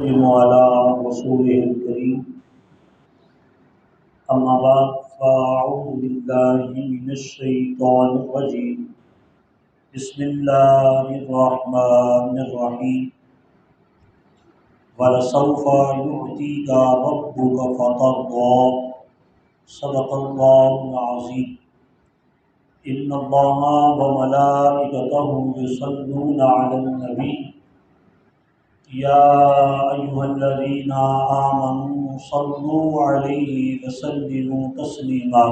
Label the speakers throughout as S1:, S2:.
S1: على رسوله الكريم أما بعد فأعوذ بالله من الشيطان الرجيم بسم الله الرحمن الرحيم وَلَسَوْفَ يُعْطِيكَ رَبُّكَ فَتَرْضَىٰ صدق الله العظيم إن الله وملائكته يصلون على النبي يا أيها الذين آمنوا صلوا عليه وسلموا تسليما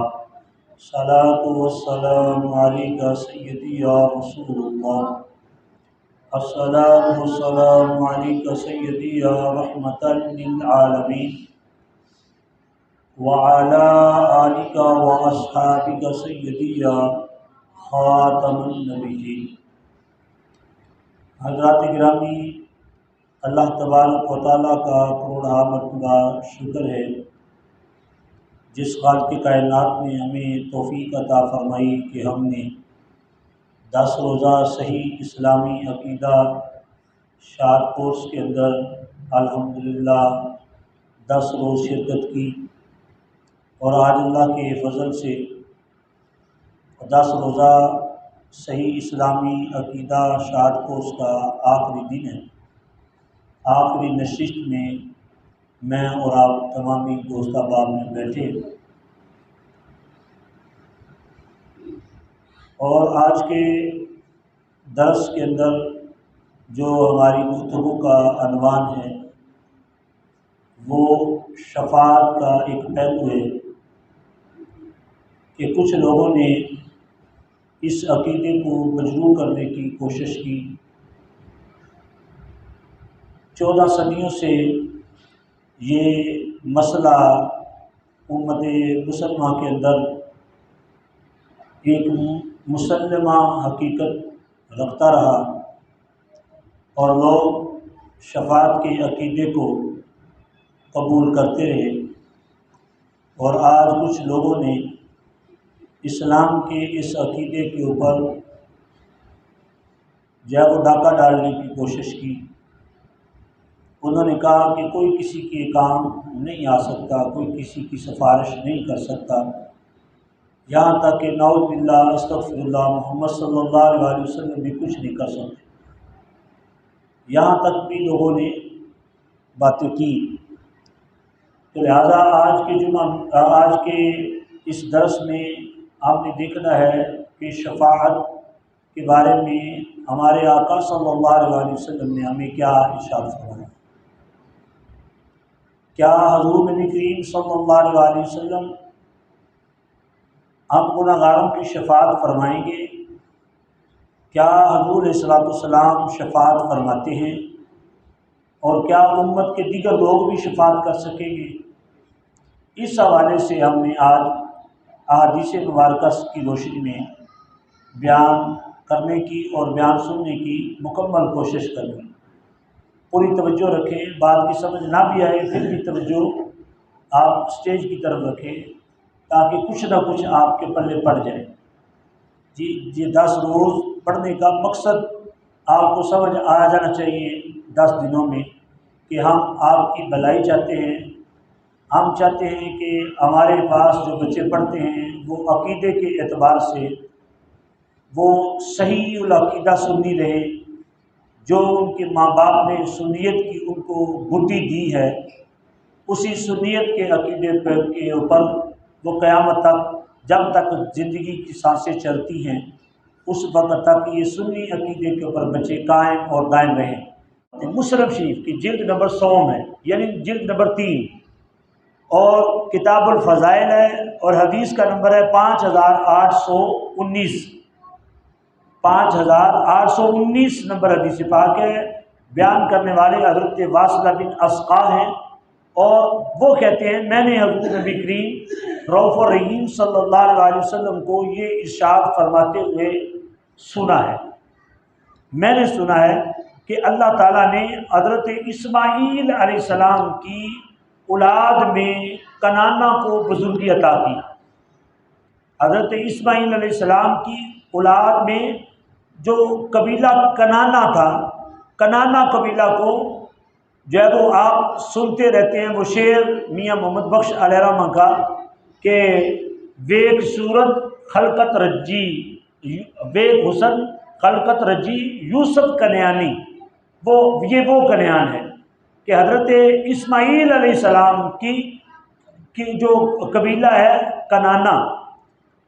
S1: صلاة والسلام عليك سيدي يا رسول الله الصلاة والسلام عليك سيدي يا رحمة للعالمين وعلى آلك وأصحابك سيدي يا خاتم النبيين۔ حضرات گرامی، اللہ تبارک و تعالیٰ کا کروڑا مرتبہ شکر ہے جس خالق کائنات نے ہمیں توفیق عطا فرمائی کہ ہم نے 10 روزہ صحیح اسلامی عقیدہ شارٹ کورس کے اندر الحمدللہ 10 روز شرکت کی، اور آج اللہ کے فضل سے 10 روزہ صحیح اسلامی عقیدہ شارٹ کورس کا آخری دن ہے۔ آخری نشست میں میں اور آپ تمامی دوست احباب میں بیٹھے، اور آج کے درس کے اندر جو ہماری گفتگو کا عنوان ہے وہ شفاعت کا ایک پہلو ہے کہ کچھ لوگوں نے اس عقیدے کو مجروح کرنے کی کوشش کی۔ 14 صدیوں سے یہ مسئلہ امت مسلمہ کے اندر ایک مسلمہ حقیقت رکھتا رہا، اور لوگ شفاعت کے عقیدے کو قبول کرتے رہے، اور آج کچھ لوگوں نے اسلام کے اس عقیدے کے اوپر وہ ڈاکہ ڈالنے کی کوشش کی۔ انہوں نے کہا کہ کوئی کسی کے کام نہیں آ سکتا، کوئی کسی کی سفارش نہیں کر سکتا، یہاں تک کہ نعوذ باللہ استغفر اللہ محمد صلی اللہ علیہ وسلم بھی کچھ نہیں کر سکتے۔ یہاں تک بھی لوگوں نے باتیں کی۔ تو لہٰذا آج کے اس درس میں آپ نے دیکھنا ہے کہ شفاعت کے بارے میں ہمارے آقا صلی اللہ علیہ وسلم نے ہمیں کیا ارشاد فرمایا۔ کیا حضور نبی کریم صلی اللہ علیہ وسلم ہم گناہگاروں کی شفاعت فرمائیں گے؟ کیا حضور علیہ الصلوۃ والسلام شفاعت فرماتے ہیں؟ اور کیا امت کے دیگر لوگ بھی شفاعت کر سکیں گے؟ اس حوالے سے ہم نے آج احادیث مبارکہ کی روشنی میں بیان کرنے کی اور بیان سننے کی مکمل کوشش کرنی۔ پوری توجہ رکھیں، بات کی سمجھ نہ بھی آئے پھر بھی توجہ آپ اسٹیج کی طرف رکھیں تاکہ کچھ نہ کچھ آپ کے پلے پڑ جائے۔ یہ 10 روز پڑھنے کا مقصد آپ کو سمجھ آ جانا چاہیے 10 دنوں میں کہ ہم آپ کی بھلائی چاہتے ہیں۔ ہم چاہتے ہیں کہ ہمارے پاس جو بچے پڑھتے ہیں وہ عقیدے کے اعتبار سے وہ صحیح العقیدہ سنی رہے، جو ان کے ماں باپ نے سنیت کی ان کو گڈی دی ہے، اسی سنیت کے عقیدے کے اوپر وہ قیامت تک جب تک زندگی کی سانسیں چلتی ہیں اس وقت تک یہ سنی عقیدے کے اوپر بچے قائم اور دائم رہیں۔ مسلم شریف کی جلد نمبر 100 ہے، یعنی جلد نمبر 3، اور کتاب الفضائل ہے، اور حدیث کا نمبر ہے 5819 5819 نمبر حدیث پاک ہے۔ بیان کرنے والے حضرت واصلہ بن اسقا ہیں، اور وہ کہتے ہیں میں نے حضور نبی کریم رؤوف الرحیم صلی اللہ علیہ وسلم کو یہ ارشاد فرماتے ہوئے سنا ہے۔ میں نے سنا ہے کہ اللہ تعالیٰ نے حضرت اسماعیل علیہ السلام کی اولاد میں کنانہ کو بزرگی عطا کی۔ حضرت اسماعیل علیہ السلام کی اولاد میں جو قبیلہ کنانہ تھا، کنانہ قبیلہ کو جو ہے وہ آپ سنتے رہتے ہیں وہ شعر میاں محمد بخش علیہ رحمہ کا کہ ویک صورت خلقت رجی ویک حسن خلقت رجی یوسف کنیانی، یہ وہ کنیان ہے کہ حضرت اسماعیل علیہ السلام کی جو قبیلہ ہے کنانا،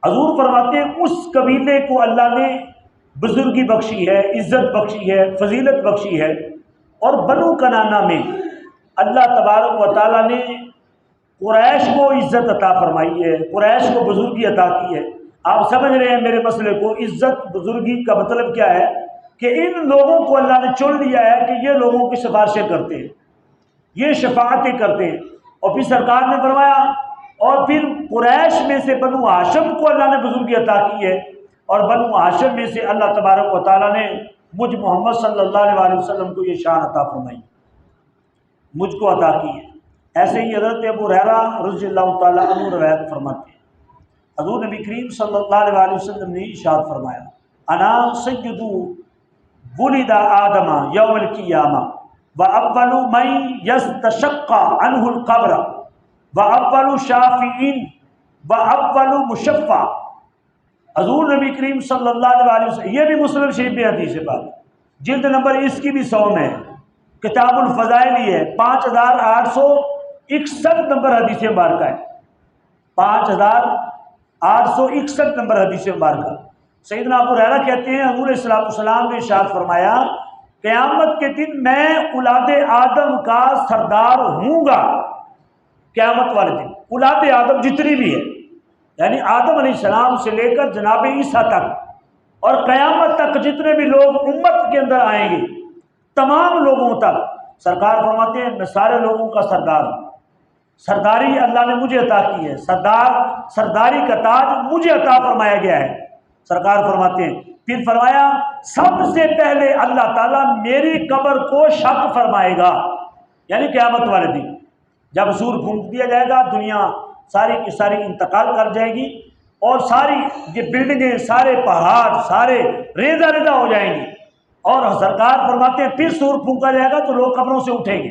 S1: حضور فرماتے ہیں اس قبیلے کو اللہ نے بزرگی بخشی ہے، عزت بخشی ہے، فضیلت بخشی ہے، اور بنو کنانا میں اللہ تبارک و تعالیٰ نے قریش کو عزت عطا فرمائی ہے، قریش کو بزرگی عطا کی ہے۔ آپ سمجھ رہے ہیں میرے مسئلے کو؟ عزت بزرگی کا مطلب کیا ہے کہ ان لوگوں کو اللہ نے چن لیا ہے کہ یہ لوگوں کی سفارشیں کرتے ہیں، یہ شفاعتیں کرتے ہیں، اور پھر سرکار نے فرمایا اور پھر قریش میں سے بنو ہاشم کو اللہ نے بزرگی عطا کی ہے، اور بنو ہاشم میں سے اللہ تبارک و تعالیٰ نے مجھ محمد صلی اللہ علیہ وسلم کو یہ شان عطا فرمائی، مجھ کو عطا کی ہے۔ ایسے ہی حضرت ابو ہریرہ رضی اللہ تعالیٰ عنہ روایت فرماتے ہیں، حضور نبی کریم صلی اللہ علیہ وسلم نے ارشاد فرمایا، انا سید ولد آدم یوم القیامہ واول من یستشق عنہ القبر واول شافع واول مشفع۔ حضور نبی کریم صلی اللہ علیہ وسلم، یہ بھی مسلم شریف میں حدیث ہے، بات جلد نمبر اس کی بھی 100 میں کتاب الفضائل ہی ہے، 5861 نمبر حدیث مبارکہ ہے، 5861 نمبر حدیث مبارکہ۔ سیدنا ابو ہریرہ کہتے ہیں حضور صلی اللہ علیہ وسلم نے ارشاد فرمایا، قیامت کے دن میں اولاد آدم کا سردار ہوں گا۔ قیامت والے دن اولاد آدم جتنی بھی ہے، یعنی آدم علیہ السلام سے لے کر جناب عیسیٰ تک اور قیامت تک جتنے بھی لوگ امت کے اندر آئیں گے، تمام لوگوں تک سرکار فرماتے ہیں میں سارے لوگوں کا سردار ہوں۔ سرداری اللہ نے مجھے عطا کی ہے، سرداری کا تاج مجھے عطا فرمایا گیا ہے۔ سرکار فرماتے ہیں پھر فرمایا سب سے پہلے اللہ تعالیٰ میری قبر کو شق فرمائے گا، یعنی قیامت والے دن جب سور پھونک دیا جائے گا، دنیا ساری کی ساری انتقال کر جائے گی، اور ساری یہ بلڈنگیں، سارے پہاڑ سارے ریزہ ریزہ ہو جائیں گی، اور سرکار فرماتے ہیں پھر سور پھونکا جائے گا تو لوگ قبروں سے اٹھیں گے،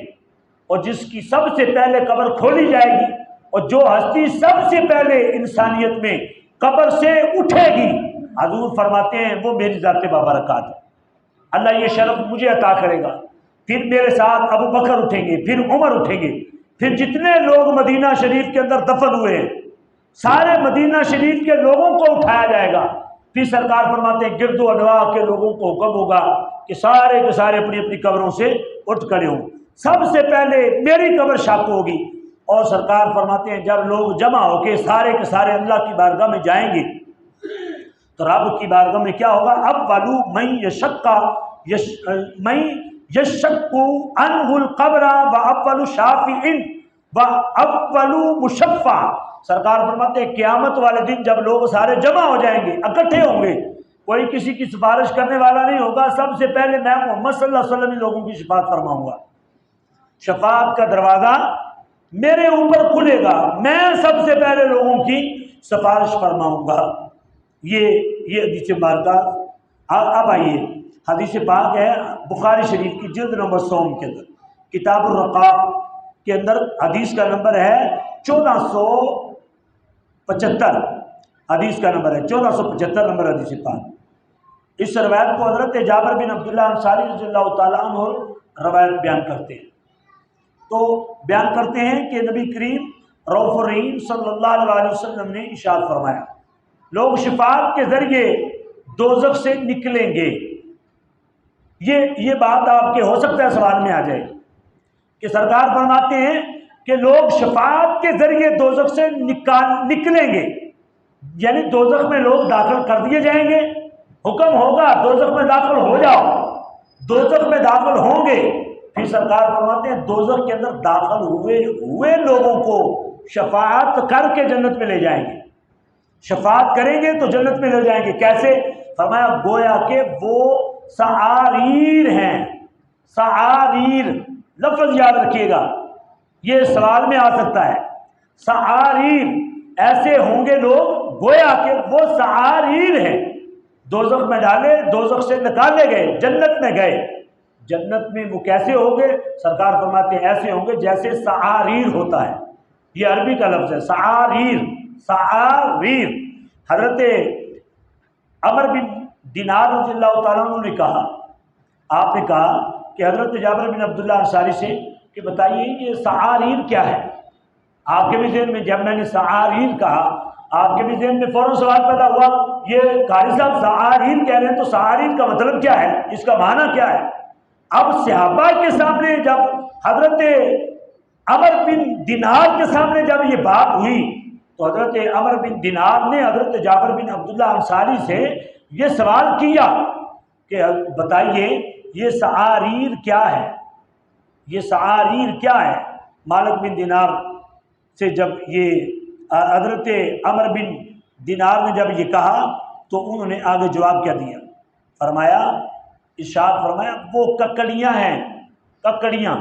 S1: اور جس کی سب سے پہلے قبر کھولی جائے گی اور جو ہستی سب سے پہلے انسانیت میں قبر سے اٹھے گی، حضور فرماتے ہیں وہ میری ذات بابرکات ہے، اللہ یہ شرف مجھے عطا کرے گا۔ پھر میرے ساتھ ابو بکر اٹھیں گے، پھر عمر اٹھیں گے، پھر جتنے لوگ مدینہ شریف کے اندر دفن ہوئے ہیں سارے مدینہ شریف کے لوگوں کو اٹھایا جائے گا۔ پھر سرکار فرماتے ہیں گرد و انواع کے لوگوں کو حکم ہوگا کہ سارے کے سارے اپنی اپنی قبروں سے اٹھ کھڑے ہوں، سب سے پہلے میری قبر شق ہوگی، اور سرکار فرماتے ہیں جب لوگ جمع ہو کے سارے اللہ کی بارگاہ میں جائیں گے تو رب کی بارگاہ میں کیا ہوگا، اولو من یشق عنہ القبر واول شافع واول مشفع۔ سرکار فرماتے ہیں قیامت والے دن جب لوگ سارے جمع ہو جائیں گے، اکٹھے ہوں گے، کوئی کسی کی سفارش کرنے والا نہیں ہوگا، سب سے پہلے میں محمد صلی اللہ علیہ وسلم لوگوں کی شفاعت فرماؤں گا، شفاعت کا دروازہ میرے اوپر کھلے گا، میں سب سے پہلے لوگوں کی سفارش فرماؤں گا۔ یہ حدیث مبارکہ۔ اب آئیے حدیث پاک ہے بخاری شریف کی جلد نمبر 100 کے اندر کتاب الرقاق کے اندر حدیث کا نمبر ہے 1475، حدیث کا نمبر ہے 1475 نمبر حدیث پاک۔ اس روایت کو حضرت جابر بن عبداللہ انصاری رضی اللہ تعالیٰ عنہ روایت بیان کرتے ہیں، تو بیان کرتے ہیں کہ نبی کریم رؤوف الرحیم صلی اللہ علیہ وسلم نے ارشاد فرمایا لوگ شفاعت کے ذریعے دوزخ سے نکلیں گے۔ یہ بات آپ کے ہو سکتا ہے سوال میں آ جائے کہ سرکار فرماتے ہیں کہ لوگ شفاعت کے ذریعے دوزخ سے نکلیں گے، یعنی دوزخ میں لوگ داخل کر دیے جائیں گے، حکم ہوگا دوزخ میں داخل ہو جاؤ، دوزخ میں داخل ہوں گے، پھر سرکار فرماتے ہیں دوزخ کے اندر داخل ہوئے لوگوں کو شفاعت کر کے جنت میں لے جائیں گے، شفاعت کریں گے تو جنت میں لے جائیں گے۔ کیسے؟ فرمایا گویا کہ وہ سعاریر ہیں، سعاریر لفظ یاد رکھیے گا، یہ سوال میں آ سکتا ہے، سعاریر ایسے ہوں گے لوگ گویا کہ وہ سعاریر ہیں، دوزخ میں ڈالے، دوزخ سے نکالے گئے، جنت میں گئے، جنت میں وہ کیسے ہوں گے؟ سرکار فرماتے ہیں ایسے ہوں گے جیسے سعاریر ہوتا ہے، یہ عربی کا لفظ ہے سعاریر، سعاریر۔ حضرت عمر بن دینار رضی اللہ تعالیٰ عنہ نے کہا، آپ نے کہا کہ حضرت جابر بن عبداللہ انصاری سے کہ بتائیے یہ سعاریر کیا ہے؟ آپ کے بھی ذہن میں جب میں نے سعاریر کہا، آپ کے بھی ذہن میں فوراً سوال پیدا ہوا، یہ قاری صاحب سعاریر کہہ رہے ہیں تو سعاریر کا مطلب کیا ہے، اس کا معنی کیا ہے؟ اب صحابہ کے سامنے جب حضرت عمر بن دینار کے سامنے جب یہ بات ہوئی تو حضرت عمر بن دینار نے حضرت جابر بن عبداللہ انصاری سے یہ سوال کیا کہ بتائیے یہ سعاریر کیا ہے، یہ سعاریر کیا ہے؟ مالک بن دینار سے جب یہ حضرت عمر بن دینار نے جب یہ کہا تو انہوں نے آگے جواب کیا دیا، فرمایا، ارشاد فرمایا وہ ککڑیاں ہیں، ککڑیاں،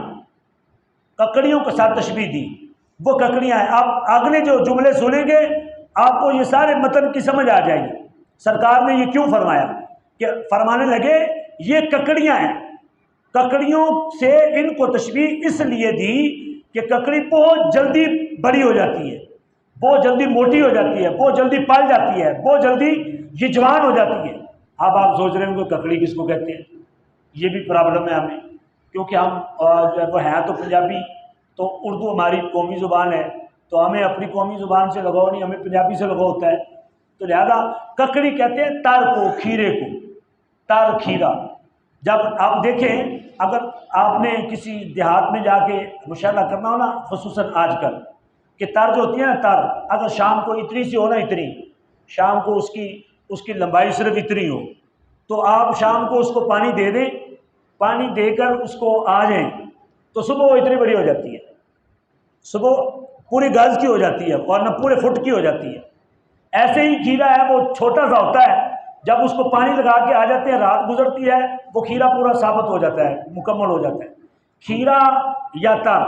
S1: ککڑیوں کے ساتھ تشبیہ دی، وہ ککڑیاں ہیں۔ آپ اگلے جو جملے سنیں گے آپ کو یہ سارے متن کی سمجھ آ جائے گی سرکار نے یہ کیوں فرمایا، کہ فرمانے لگے یہ ککڑیاں ہیں، ککڑیوں سے ان کو تشبیہ اس لیے دی کہ ککڑی بہت جلدی بڑی ہو جاتی ہے، بہت جلدی موٹی ہو جاتی ہے، بہت جلدی پل جاتی ہے، بہت جلدی یہ جوان ہو جاتی ہے۔ اب آپ سوچ رہے ہوں کہ ککڑی کس کو کہتے ہیں، یہ بھی پرابلم ہے ہمیں، کیونکہ ہم جب وہ ہیں تو پنجابی، تو اردو ہماری قومی زبان ہے تو ہمیں اپنی قومی زبان سے لگاؤ نہیں، ہمیں پنجابی سے لگاؤ ہوتا ہے، تو لہذا ککڑی کہتے ہیں تر کو، کھیرے کو، تر کھیرا۔ جب آپ دیکھیں اگر آپ نے کسی دیہات میں جا کے مشاہدہ کرنا ہو نا، خصوصاً آج کل کہ تر جو ہوتی ہے نا، تر اگر شام کو اتنی سی ہو نا، اتنی شام کو اس کی لمبائی صرف اتنی ہو، تو آپ شام کو اس کو پانی دے دیں، پانی دے کر اس کو آ جائیں تو صبح وہ اتنی بڑی ہو جاتی ہے، صبح پوری گز کی ہو جاتی ہے اور نہ پورے فٹ کی ہو جاتی ہے۔ ایسے ہی کھیرا ہے، وہ چھوٹا سا ہوتا ہے، جب اس کو پانی لگا کے آ جاتے ہیں، رات گزرتی ہے، وہ کھیرا پورا ثابت ہو جاتا ہے، مکمل ہو جاتا ہے۔ کھیرا یا تر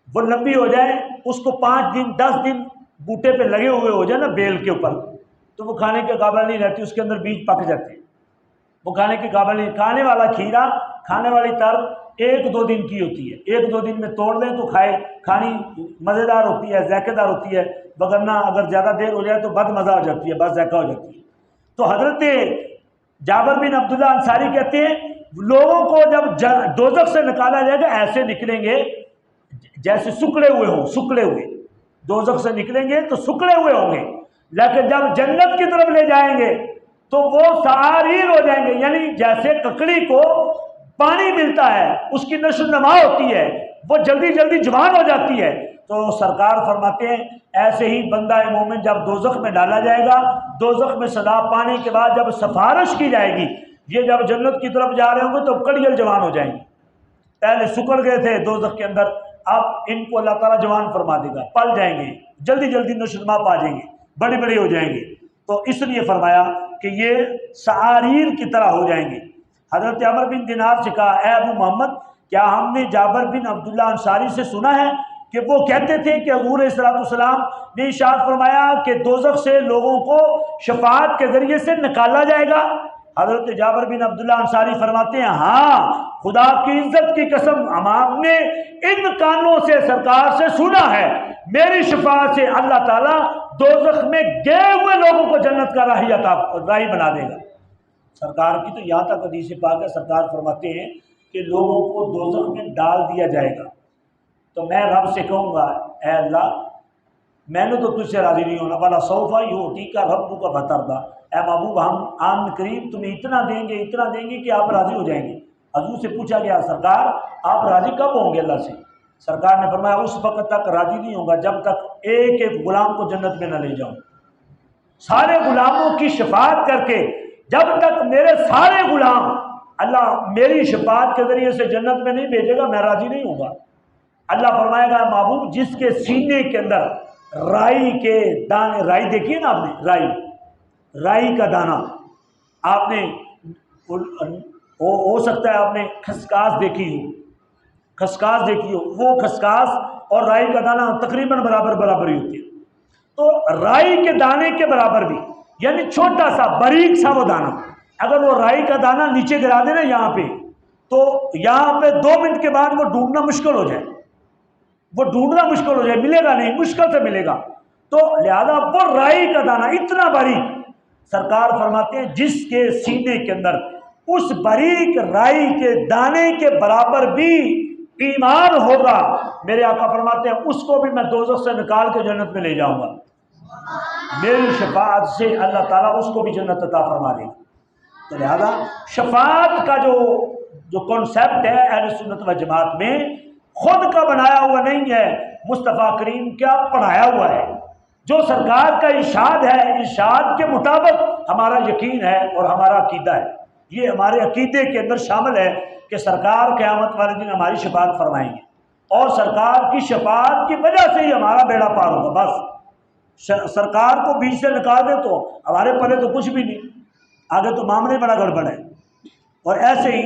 S1: وہ لمبی ہو جائے، اس کو 5 دن 10 دن بوٹے پہ لگے ہوئے ہو جائے نا بیل کے اوپر، تو وہ کھانے کے قابل نہیں رہتی، اس کے اندر بیج پک جاتے ہیں، وہ کھانے کے قابل نہیں۔ کھانے والا کھیرا، کھانے والی تر 1-2 دن کی ہوتی ہے، 1-2 دن میں توڑ لیں تو کھانی مزیدار ہوتی ہے، ذائقے دار ہوتی ہے، وگرنہ اگر زیادہ دیر ہو جائے تو بد مزہ ہو جاتی ہے، بد ذائقہ ہو جاتی ہے۔ تو حضرت جابر بن عبداللہ انصاری کہتے ہیں لوگوں کو جب دوزخ سے نکالا جائے گا ایسے نکلیں گے جیسے سکڑے ہوئے ہوں، سکڑے ہوئے، دوزخ سے نکلیں گے تو سکڑے ہوئے ہوں گے، لیکن جب جنت کی طرف لے جائیں گے تو وہ سعاریر ہو جائیں گے، یعنی جیسے ککڑی کو پانی ملتا ہے، اس کی نشو نما ہوتی ہے، وہ جلدی جلدی جوان ہو جاتی ہے، تو سرکار فرماتے ہیں ایسے ہی بندہ مومن جب دوزخ میں ڈالا جائے گا، دوزخ میں سزا پانے کے بعد جب سفارش کی جائے گی، یہ جب جنت کی طرف جا رہے ہوں گے تو کڑیل جوان ہو جائیں گے، پہلے سکڑ گئے تھے دوزخ کے اندر، اب ان کو اللہ تعالیٰ جوان فرما دے گا، پل جائیں گے، جلدی جلدی نشو نما پا جائیں گے، بڑے بڑے ہو جائیں گے۔ تو اس لیے فرمایا کہ یہ سعاریر کی طرح ہو جائیں گے۔ حضرت عمر بن دینار سے کہا، اے ابو محمد، کیا ہم نے جابر بن عبداللہ انصاری سے سنا ہے کہ وہ کہتے تھے کہ حضور صلی اللہ علیہ وسلم نے ارشاد فرمایا کہ دوزخ سے لوگوں کو شفاعت کے ذریعے سے نکالا جائے گا؟ حضرت جابر بن عبداللہ انصاری فرماتے ہیں ہاں، خدا کی عزت کی قسم، ہم نے ان کانوں سے سرکار سے سنا ہے، میری شفاعت سے اللہ تعالیٰ دوزخ میں گئے ہوئے لوگوں کو جنت کا راہی بنا دے گا۔ سرکار کی تو یہاں تک حدیث پاک ہے، سرکار فرماتے ہیں کہ لوگوں کو دوزخ میں ڈال دیا جائے گا، تو میں رب سے کہوں گا اے اللہ میں نے تو تجھ سے راضی نہیں ہونا، والا صوفہ یعطیک ربک فترضی، اے محبوب ہم آن قریب تمہیں اتنا دیں گے، اتنا دیں گے کہ آپ راضی ہو جائیں گے۔ حضور سے پوچھا گیا سرکار آپ راضی کب ہوں گے اللہ سے؟ سرکار نے فرمایا اس وقت تک راضی نہیں ہوگا جب تک ایک ایک غلام کو جنت میں نہ لے جاؤں، سارے غلاموں کی شفاعت کر کے جب تک میرے سارے غلام اللہ میری شفاعت کے ذریعے سے جنت میں نہیں بھیجے گا میں راضی نہیں ہوں گا۔ اللہ فرمائے گا محبوب جس کے سینے کے اندر رائی کے دانے، رائی دیکھیے نا آپ نے، رائی کا دانہ آپ نے ہو سکتا ہے آپ نے خسکاس دیکھی ہو، خسکاس دیکھی ہو، وہ خسکاس اور رائی کا دانہ تقریباً برابر ہی ہوتی ہے، تو رائی کے دانے کے برابر بھی، یعنی چھوٹا سا باریک سا وہ دانہ، اگر وہ رائی کا دانہ نیچے گرا دے نا یہاں پہ تو یہاں پہ 2 منٹ کے بعد وہ ڈھونڈنا مشکل ہو جائے، وہ ڈھونڈنا مشکل ہو جائے، ملے گا نہیں، مشکل سے ملے گا۔ تو لہذا وہ رائی کا دانہ اتنا باریک، سرکار فرماتے ہیں جس کے سینے کے اندر اس باریک رائی کے دانے کے برابر بھی ایمان ہوگا، میرے آقا فرماتے ہیں اس کو بھی میں دوزخ سے نکال کے جنت میں لے جاؤں گا، میری شفاعت سے اللہ تعالیٰ اس کو بھی جنت عطا فرما دے گا۔ تو لہذا شفاعت کا جو کنسیپٹ ہے اہل سنت و جماعت میں خود کا بنایا ہوا نہیں ہے، مصطفیٰ کریم کیا پڑھایا ہوا ہے، جو سرکار کا ارشاد ہے، ارشاد کے مطابق ہمارا یقین ہے اور ہمارا عقیدہ ہے، یہ ہمارے عقیدے کے اندر شامل ہے کہ سرکار قیامت والے دن ہماری شفاعت فرمائیں گے، اور سرکار کی شفاعت کی وجہ سے ہی ہمارا بیڑا پار ہوگا۔ بس سرکار کو بیچ سے نکال دے تو ہمارے پلے تو کچھ بھی نہیں، آگے تو معاملے بڑا گڑبڑ ہے۔ اور ایسے ہی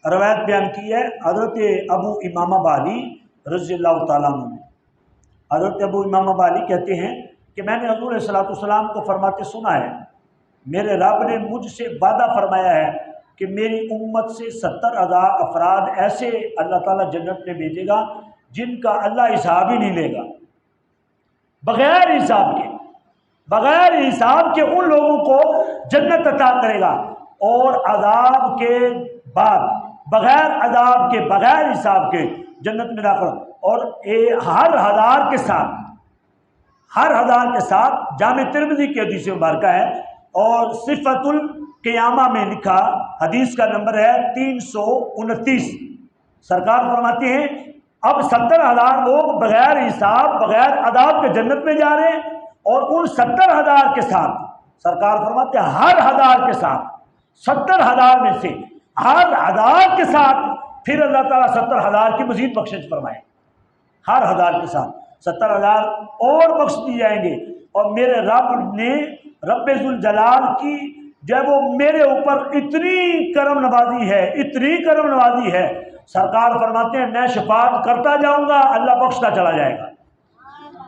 S1: روایت بیان کی ہے حضرت ابو امامہ بالی رضی اللہ تعالیٰ عنہ نے، حضرت ابو امامہ بالی کہتے ہیں کہ میں نے حضور علیہ الصلوۃ والسلام کو فرماتے سنا ہے، میرے رب نے مجھ سے وعدہ فرمایا ہے کہ میری امت سے 70,000 افراد ایسے اللہ تعالیٰ جنت میں بھیجے گا جن کا اللہ حساب ہی نہیں لے گا، بغیر حساب کے، بغیر حساب کے ان لوگوں کو جنت عطا کرے گا، اور عذاب کے بعد بغیر عذاب کے بغیر حساب کے جنت میں داخل، اور ہر ہزار کے ساتھ جامع ترمذی کی حدیث مبارکہ ہے، اور صفت القیامہ میں لکھا حدیث کا نمبر ہے 329۔ سرکار فرماتے ہیں اب 70,000 لوگ بغیر حساب بغیر عذاب کے جنت میں جا رہے ہیں، اور ان 70,000 کے ساتھ سرکار فرماتے ہیں ہر 1000 کے ساتھ 70,000 میں سے ہر 1000 کے ساتھ پھر اللہ تعالیٰ 70,000 کی مزید بخشش فرمائے، ہر 1000 کے ساتھ 70,000 اور بخش دی جائیں گے۔ اور میرے رب نے رب ذوالجلال کی جو ہے وہ میرے اوپر اتنی کرم نوازی ہے، اتنی کرم نوازی ہے، سرکار فرماتے ہیں میں شفاعت کرتا جاؤں گا، اللہ بخشتا چلا جائے گا،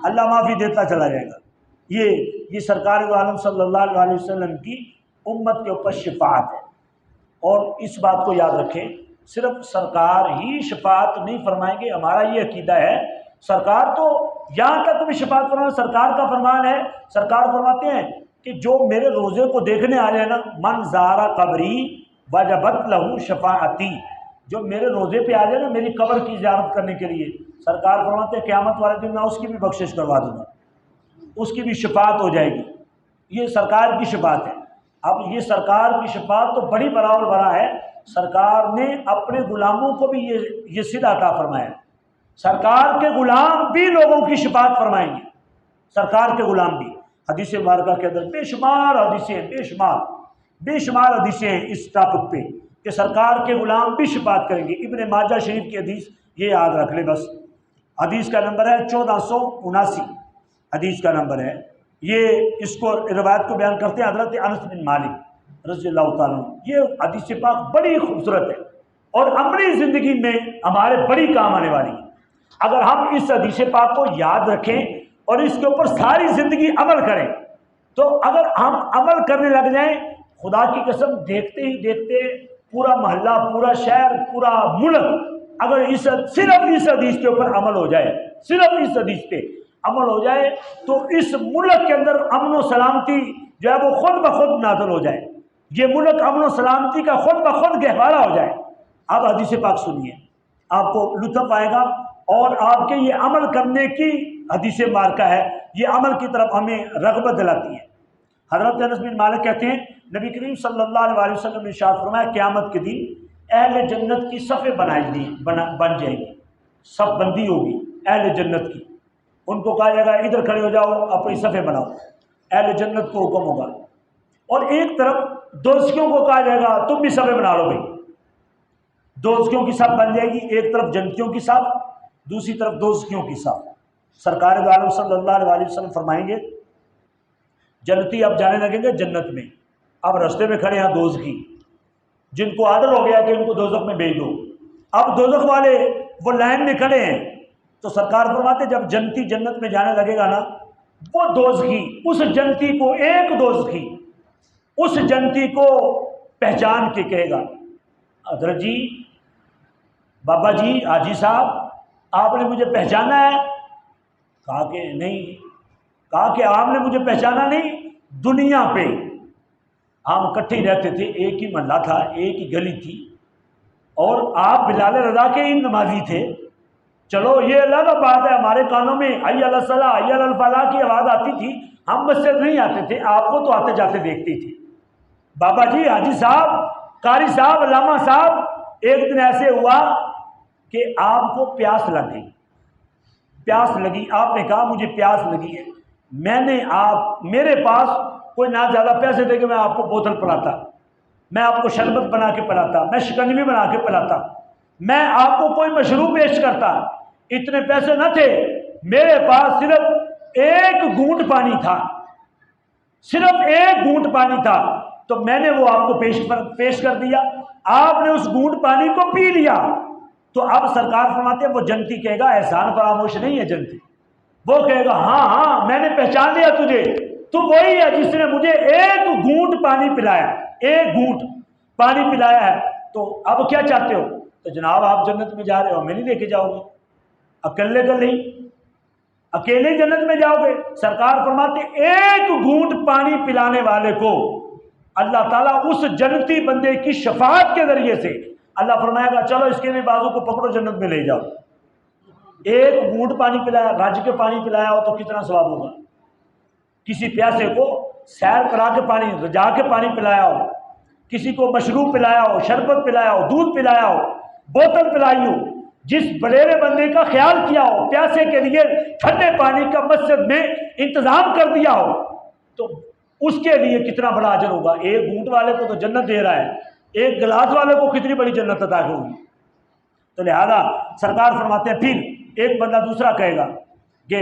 S1: اللہ معافی دیتا چلا جائے گا۔ یہ سرکار دو عالم صلی اللہ علیہ وسلم کی امت کے اوپر شفاعت ہے۔ اور اس بات کو یاد رکھیں، صرف سرکار ہی شفاعت نہیں فرمائیں گے، ہمارا یہ عقیدہ ہے سرکار تو یہاں تک بھی شفاعت فرمائیں، سرکار کا فرمان ہے، سرکار فرماتے ہیں کہ جو میرے روزے کو دیکھنے آ جائے نا، من زارا قبری وجبت لہو شفاعتی، جو میرے روزے پہ آ جائے نا میری قبر کی زیارت کرنے کے لیے، سرکار فرماتے ہیں قیامت والے دن میں اس کی بھی بخشش کروا دوں گا، اس کی بھی شفاعت ہو جائے گی۔ یہ سرکار کی شفاعت ہے۔ اب یہ سرکار کی شفاعت تو بڑی براول بڑا ہے، سرکار نے اپنے غلاموں کو بھی یہ صدہ عطا فرمایا، سرکار کے غلام بھی لوگوں کی شفاعت فرمائیں گے، سرکار کے غلام بھی۔ حدیث مبارکہ کے اندر بے شمار حدیثیں ہیں اس ٹاپک پہ کہ سرکار کے غلام بھی شفاعت کریں گے۔ ابن ماجہ شریف کی حدیث یہ یاد رکھ لے بس، حدیث کا نمبر ہے 1479، حدیث کا نمبر ہے۔ یہ اس کو روایت کو بیان کرتے ہیں حضرت انس بن مالک رضی اللہ تعالیٰ عنہ۔ یہ حدیث پاک بڑی خوبصورت ہے اور عملی زندگی میں ہمارے بڑی کام آنے والی ہے۔ اگر ہم اس حدیث پاک کو یاد رکھیں اور اس کے اوپر ساری زندگی عمل کریں، تو اگر ہم عمل کرنے لگ جائیں، خدا کی قسم دیکھتے ہی دیکھتے پورا محلہ، پورا شہر، پورا ملک اگر صرف اس حدیث کے اوپر عمل ہو جائے، صرف اس حدیث پہ عمل ہو جائے، تو اس ملک کے اندر امن و سلامتی جو ہے وہ خود بخود نازل ہو جائے، یہ ملک امن و سلامتی کا خود بخود گہوارہ ہو جائے۔ آپ حدیث پاک سنیے، آپ کو لطف آئے گا، اور آپ کے یہ عمل کرنے کی حدیث مبارکہ ہے، یہ عمل کی طرف ہمیں رغبت دلاتی ہے۔ حضرت انس بن مالک کہتے ہیں نبی کریم صلی اللہ علیہ وسلم نے ارشاد فرمایا قیامت کے دن اہل جنت کی صفیں بن جائیں گی، صف بندی ہوگی اہل جنت کی، ان کو کہا جائے گا ادھر کھڑے ہو جاؤ، اپنی صفیں بناؤ، اہل جنت کو حکم ہوگا، اور ایک طرف دوزخیوں کو کہا جائے گا تم بھی صفیں بنا لو بھائی، دوزخیوں کی صف بن جائے گی، ایک طرف جنتیوں کی صف، دوسری طرف دوزخیوں کی صف۔ سرکار دو عالم صلی اللہ علیہ وسلم فرمائیں گے جنتی اب جانے لگیں گے جنت میں، اب رستے میں کھڑے ہیں دوزخی، جن کو آرڈر ہو گیا کہ ان کو دوزخ میں بھیج دو، اب دوزخ والے وہ لائن میں کھڑے ہیں، تو سرکار فرماتے جب جنتی جنت میں جانے لگے گا نا، وہ دوزخی اس جنتی کو، ایک دوزخی اس جنتی کو پہچان کے کہے گا حضرت جی بابا جی حاجی صاحب آپ نے مجھے پہچانا ہے؟ کہا کہ نہیں۔ کہا کہ آپ نے مجھے پہچانا نہیں؟ دنیا پہ ہم اکٹھے ہی رہتے تھے، ایک ہی محلہ تھا، ایک ہی گلی تھی، اور آپ بلال رضا کے ہی نمازی تھے۔ چلو یہ الگ بات ہے، ہمارے کانوں میں حی علی الصلاۃ حی علی الفلاح کی آواز آتی تھی، ہم مسجد نہیں آتے تھے، آپ کو تو آتے جاتے دیکھتے تھے۔ بابا جی حاجی صاحب، قاری صاحب، علامہ صاحب، ایک دن ایسے ہوا کہ آپ کو پیاس لگ گئی، پیاس لگی، آپ نے کہا مجھے پیاس لگی ہے، میں نے میرے پاس کوئی نہ زیادہ پیسے دے کے میں آپ کو بوتل پلاتا، میں آپ کو شربت بنا کے پلاتا، میں شکنجی بنا کے پلاتا، میں آپ کو کوئی مشروب پیش کرتا، اتنے پیسے نہ تھے، میرے پاس صرف ایک گھونٹ پانی تھا، صرف ایک گھونٹ پانی تھا، تو میں نے وہ آپ کو پیش کر دیا، آپ نے اس گھونٹ پانی کو پی لیا۔ تو اب سرکار فرماتے ہیں وہ جنتی کہے گا احسان فراموش نہیں ہے جنتی، وہ کہے گا ہاں ہاں میں نے پہچان لیا تجھے، تو وہی ہے جس نے مجھے ایک گھونٹ پانی پلایا، ایک گھونٹ پانی پلایا ہے، تو اب کیا چاہتے ہو؟ تو جناب آپ جنت میں جا رہے ہو، میں نہیں لے کے جاؤ گے، اکیلے جنت میں جاؤ گے۔ سرکار فرماتے ایک گھونٹ پانی پلانے والے کو اللہ تعالیٰ اس جنتی بندے کی شفاعت کے ذریعے سے اللہ فرمائے گا چلو اس کے بھی بازو کو پکڑو جنت میں لے جاؤ۔ ایک گھونٹ پانی پلایا، رج کے پانی پلایا ہو تو کتنا ثواب ہوگا؟ کسی پیاسے کو سیر کرا کے پانی، رجا کے پانی پلایا ہو، کسی کو مشروب پلایا ہو، شربت پلایا ہو، دودھ پلایا ہو، بوتل پلائی ہو، جس بڑیرے بندے کا خیال کیا ہو، پیاسے کے لیے ٹھنڈے پانی کا مسجد میں انتظام کر دیا ہو، تو اس کے لیے کتنا بڑا اجر ہوگا۔ ایک گھونٹ والے کو تو جنت دے رہا ہے، ایک گلاس والے کو کتنی بڑی جنت عطا ہوگی۔ تو لہذا سرکار فرماتے ہیں پھر ایک بندہ دوسرا کہے گا کہ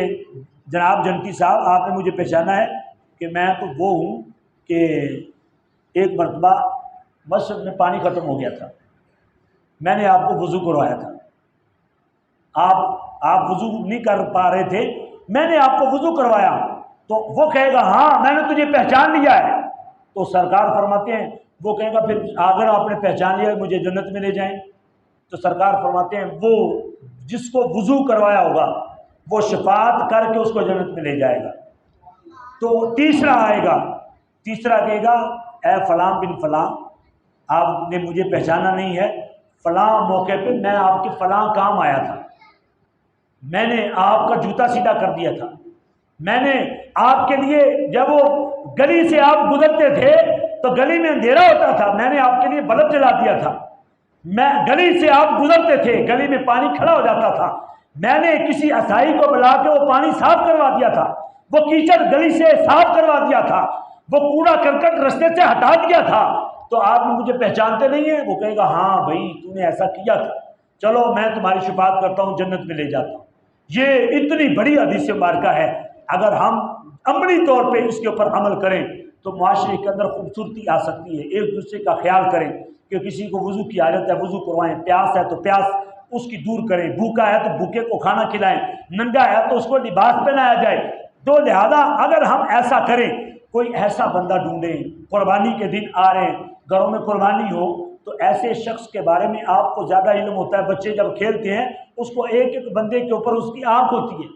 S1: جناب جنتی صاحب آپ نے مجھے پہچانا ہے کہ میں تو وہ ہوں کہ ایک مرتبہ مسجد میں پانی ختم ہو گیا تھا، میں نے آپ کو وضو کروایا تھا، آپ وضو نہیں کر پا رہے تھے، میں نے آپ کو وضو کروایا، تو وہ کہے گا ہاں میں نے تجھے پہچان لیا ہے۔ تو سرکار فرماتے ہیں وہ کہے گا پھر اگر آپ نے پہچان لیا مجھے جنت میں لے جائیں۔ تو سرکار فرماتے ہیں وہ جس کو وضو کروایا ہوگا وہ شفاعت کر کے اس کو جنت میں لے جائے گا۔ تو تیسرا آئے گا، تیسرا کہے گا اے فلاں بن فلاں آپ نے مجھے پہچانا نہیں ہے، فلاں موقع پہ میں آپ کے فلاں کام آیا تھا، میں نے آپ کا جوتا سیدھا کر دیا تھا، میں نے آپ کے لیے جب وہ گلی سے آپ گزرتے تھے تو گلی میں اندھیرا ہوتا تھا، میں نے آپ کے لیے بلب جلا دیا تھا، میں گلی سے آپ گزرتے تھے گلی میں پانی کھڑا ہو جاتا تھا، میں نے کسی عیسائی کو بلا کے وہ پانی صاف کروا دیا تھا، وہ کیچڑ گلی سے صاف کروا دیا تھا، وہ کوڑا کرکٹ رستے سے ہٹا دیا تھا، تو آپ مجھے پہچانتے نہیں ہیں؟ وہ کہے گا ہاں بھائی تو نے ایسا کیا تھا، چلو میں تمہاری شفاعت کرتا ہوں، جنت میں لے جاتا ہوں۔ یہ اتنی بڑی حدیث مبارکہ ہے، اگر ہم عملی طور پہ اس کے اوپر عمل کریں تو معاشرے کے اندر خوبصورتی آ سکتی ہے۔ ایک دوسرے کا خیال کریں کہ کسی کو وضو کی عادت ہے وضو کروائیں، پیاس ہے تو پیاس اس کی دور کریں، بھوکا ہے تو بھوکے کو کھانا کھلائیں، ننگا ہے تو اس کو لباس پہنایا جائے۔ تو لہذا اگر ہم ایسا کریں، کوئی ایسا بندہ ڈھونڈیں، قربانی کے دن آ رہے ہیں، گھروں میں قربانی ہو تو ایسے شخص کے بارے میں آپ کو زیادہ علم ہوتا ہے، بچے جب کھیلتے ہیں اس کو ایک ایک بندے کے اوپر اس کی آنکھ ہوتی ہے،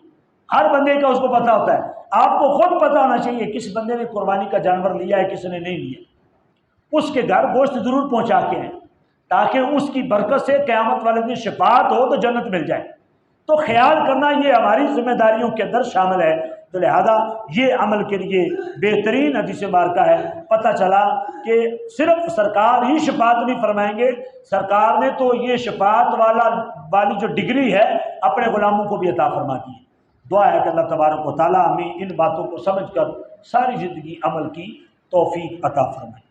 S1: ہر بندے کا اس کو پتہ ہوتا ہے، آپ کو خود پتہ ہونا چاہیے کس بندے نے قربانی کا جانور لیا ہے کس نے نہیں لیا، اس کے گھر گوشت ضرور پہنچا کے ہیں تاکہ اس کی برکت سے قیامت والے دن شفاعت ہو تو جنت مل جائے۔ تو خیال کرنا یہ ہماری ذمہ داریوں کے اندر شامل ہے۔ تو لہذا یہ عمل کے لیے بہترین حدیث مبارکہ ہے۔ پتہ چلا کہ صرف سرکار ہی شفاعت نہیں فرمائیں گے، سرکار نے تو یہ شفاعت والی جو ڈگری ہے اپنے غلاموں کو بھی عطا فرما دی ہے۔ دعا ہے کہ اللہ تبارک و تعالیٰ ہمیں ان باتوں کو سمجھ کر ساری زندگی عمل کی توفیق عطا فرمائے۔